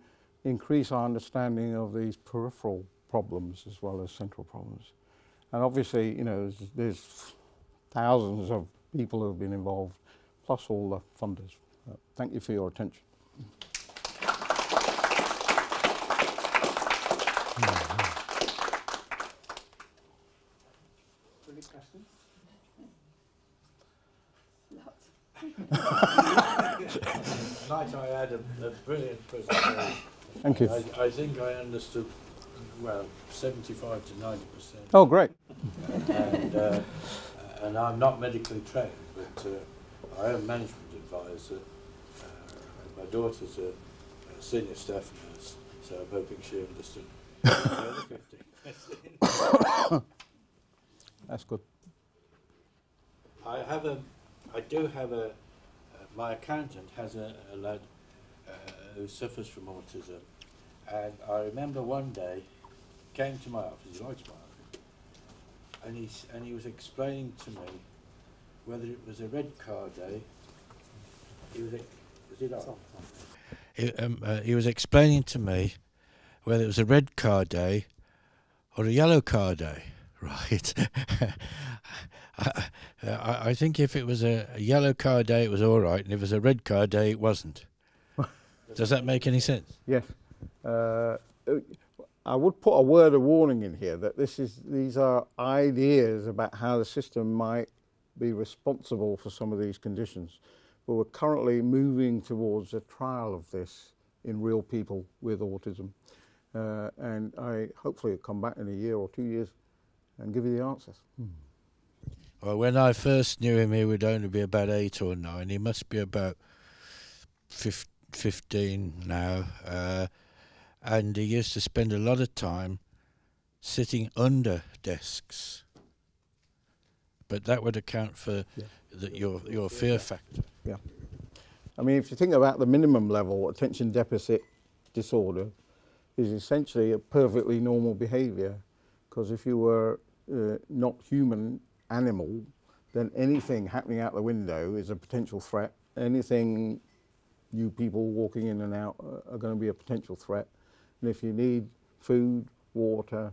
increase our understanding of these peripheral problems as well as central problems. And obviously, you know, there's thousands of people who have been involved, plus all the funders. Thank you for your attention. Any questions? Might I add a brilliant presentation? Thank you. I think I understood, well, 75 to 90%. Oh, great. And I'm not medically trained, but I am management advisor. My daughter's a senior staff nurse, so I'm hoping she understood the other 15. That's good. I do have my accountant has a lad who suffers from autism, and I remember one day he came to my office. He likes my office, and he was explaining to me whether it was a red car day. He was explaining to me whether it was a red car day or a yellow car day, right? I think if it was a yellow car day, it was all right, and if it was a red car day, it wasn't. Does that make any sense? Yes. I would put a word of warning in here that these are ideas about how the system might be responsible for some of these conditions. But we're currently moving towards a trial of this in real people with autism. And I hopefully will come back in a year or 2 years and give you the answers. Well, when I first knew him, he would only be about 8 or 9. He must be about 15 now. And he used to spend a lot of time sitting under desks. But that would account for your fear factor. Yeah. I mean, if you think about the minimum level, attention deficit disorder is essentially a perfectly normal behaviour. Because if you were not human, animal, then anything happening out the window is a potential threat. Anything you people walking in and out are going to be a potential threat. And if you need food, water,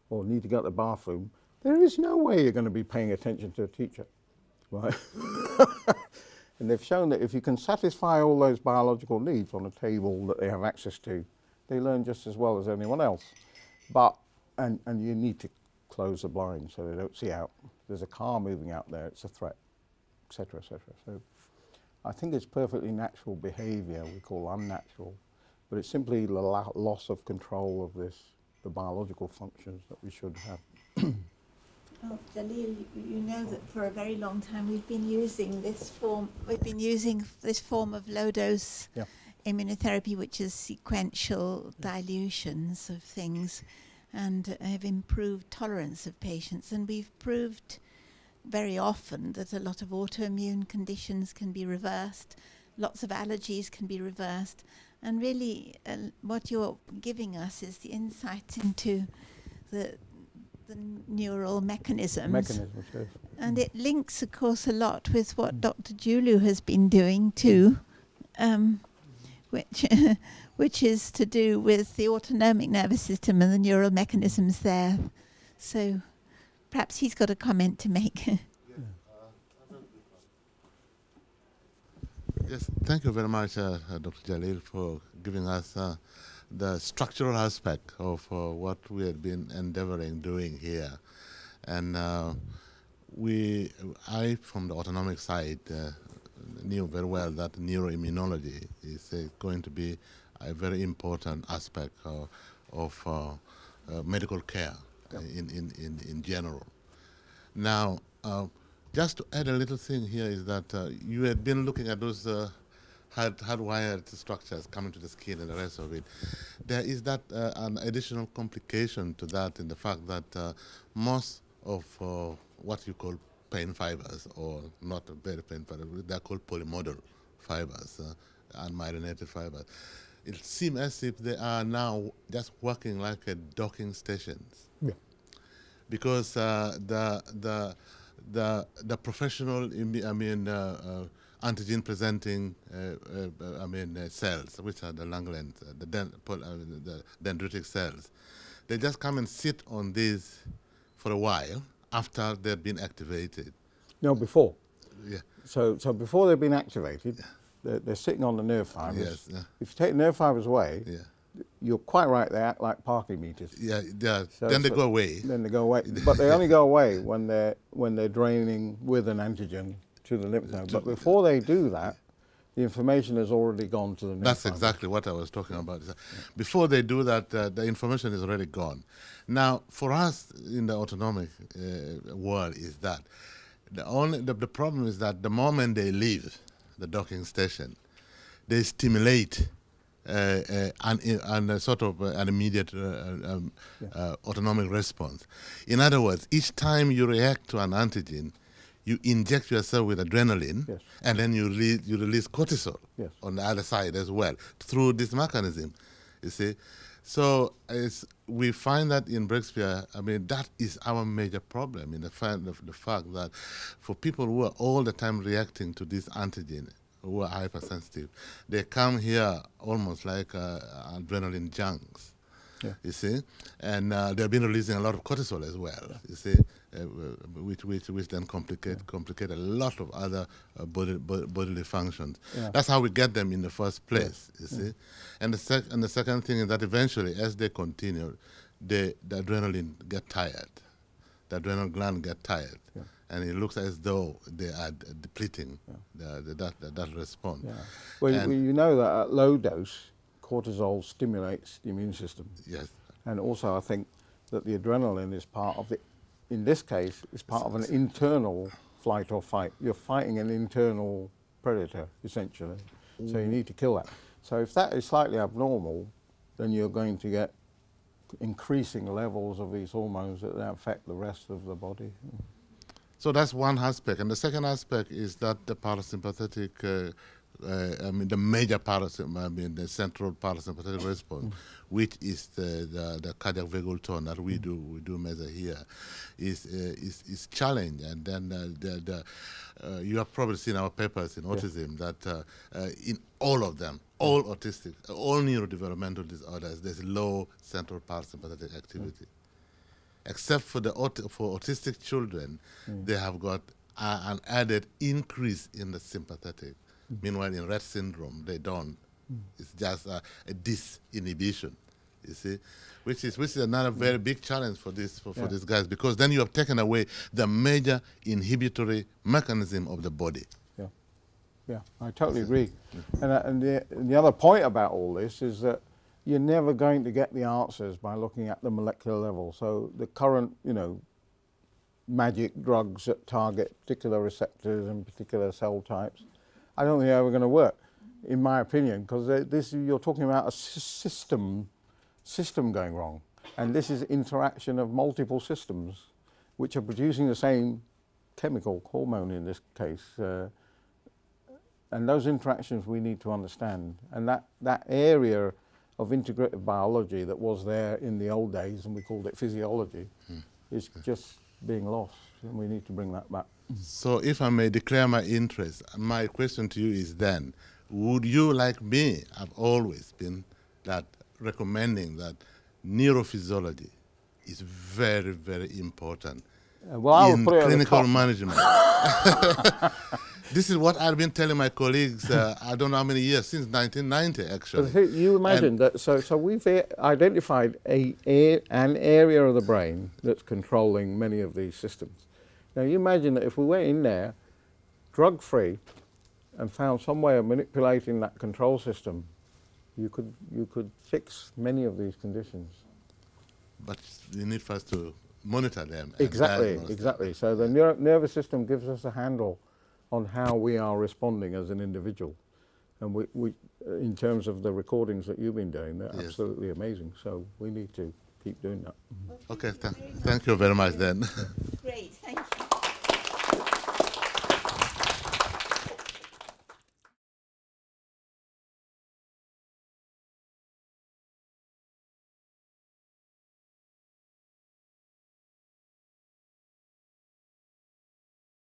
or need to go to the bathroom, there is no way you're going to be paying attention to a teacher, right? And they've shown that if you can satisfy all those biological needs on a table that they have access to, they learn just as well as anyone else. But, and you need to close the blinds so they don't see out. There's a car moving out there, it's a threat, etc., etc. So I think it's perfectly natural behaviour we call unnatural, but it's simply the loss of control of the biological functions that we should have. Well, Jaleel, you know that for a very long time we've been using this form. We've been using this form of low-dose immunotherapy, which is sequential dilutions of things, and have improved tolerance of patients. And we've proved very often that a lot of autoimmune conditions can be reversed, lots of allergies can be reversed, and really what you're giving us is the insight into the neural mechanisms. Yes. And it links, of course, a lot with what Dr. Julu has been doing too, which is to do with the autonomic nervous system and the neural mechanisms there. So perhaps he's got a comment to make. Yes, thank you very much, Dr. Jaleel, for giving us the structural aspect of what we have been endeavoring doing here. And I, from the autonomic side, knew very well that neuroimmunology is going to be a very important aspect of medical care in general. Now, just to add a little thing here is that you had been looking at those hardwired structures coming to the skin and the rest of it. There is that an additional complication to that in the fact that most of what you call pain fibers, or not very pain fibers, they're called polymodal fibers and myelinated fibers. It seems as if they are now just working like a docking stations. Yeah. Because the professional, antigen presenting, cells, which are the Langerhans, the dendritic cells, they just come and sit on these for a while after they've been activated. No, before. Yeah. So before they've been activated, they're sitting on the nerve fibers. Yes. Yeah. If you take nerve fibers away, Yeah. you're quite right, they act like parking meters. Yeah. Yeah. So then they go away. Then they go away. But they only go away when they're draining with an antigen to the lymph node. But before they do that, the information has already gone to the nerve That's fibers. exactly what I was talking about. Before they do that, the information is already gone. Now, for us in the autonomic world is that the problem is that the moment they leave the docking station, they stimulate an sort of an immediate autonomic response. In other words, each time you react to an antigen, you inject yourself with adrenaline, Yes. and then you release cortisol, Yes. on the other side as well through this mechanism, you see. So we find that in Brainstem, that is our major problem in the fact that for people who are all the time reacting to this antigen, who are hypersensitive, they come here almost like adrenaline junks. Yeah. You see, and they've been releasing a lot of cortisol as well. Yeah. You see, which then complicate a lot of other bodily functions. Yeah. That's how we get them in the first place. You see, and the second thing is that eventually, as they continue, the adrenaline get tired, the adrenal gland get tired, and it looks as though they are depleting that response. Yeah. Well, you know that at low dose, cortisol stimulates the immune system. Yes. And also I think that the adrenaline is part of it. In this case, it's part of an internal flight or fight. You're fighting an internal predator, essentially. So you need to kill that. So if that is slightly abnormal, then you're going to get increasing levels of these hormones that then affect the rest of the body. So that's one aspect. And the second aspect is that the parasympathetic the major the central parasympathetic response, which is the cardiac vagal tone that we do measure here, is challenged. And then you have probably seen our papers in autism that in all of them, all autistic, all neurodevelopmental disorders, there's low central parasympathetic activity. Except for for autistic children, they have got an added increase in the sympathetic. Meanwhile, in Rett syndrome, they don't. It's just a disinhibition, you see, which is another very big challenge for these guys, because then you have taken away the major inhibitory mechanism of the body. Yeah, I totally agree. And the other point about all this is that you're never going to get the answers by looking at the molecular level. So the current, magic drugs that target particular receptors and particular cell types, I don't think they're ever going to work, in my opinion, because you're talking about a system going wrong. And this is interaction of multiple systems which are producing the same chemical, hormone in this case. And those interactions we need to understand. And that area of integrative biology that was there in the old days, and we called it physiology, is just being lost, and we need to bring that back. So if I may declare my interest, my question to you is then, would you, like me, have always been recommending that neurophysiology is very, very important Well, I would in put it at the clinical top. management. This is what I've been telling my colleagues, I don't know how many years, since 1990 actually. But you imagine that, so we've identified an area of the brain that's controlling many of these systems. Now you imagine that if we went in there, drug-free, and found some way of manipulating that control system, you could fix many of these conditions. But you need first to monitor them. Exactly. So the nervous system gives us a handle on how we are responding as an individual. And we in terms of the recordings that you've been doing, they're absolutely amazing. So we need to keep doing that. Okay, thank you very much then.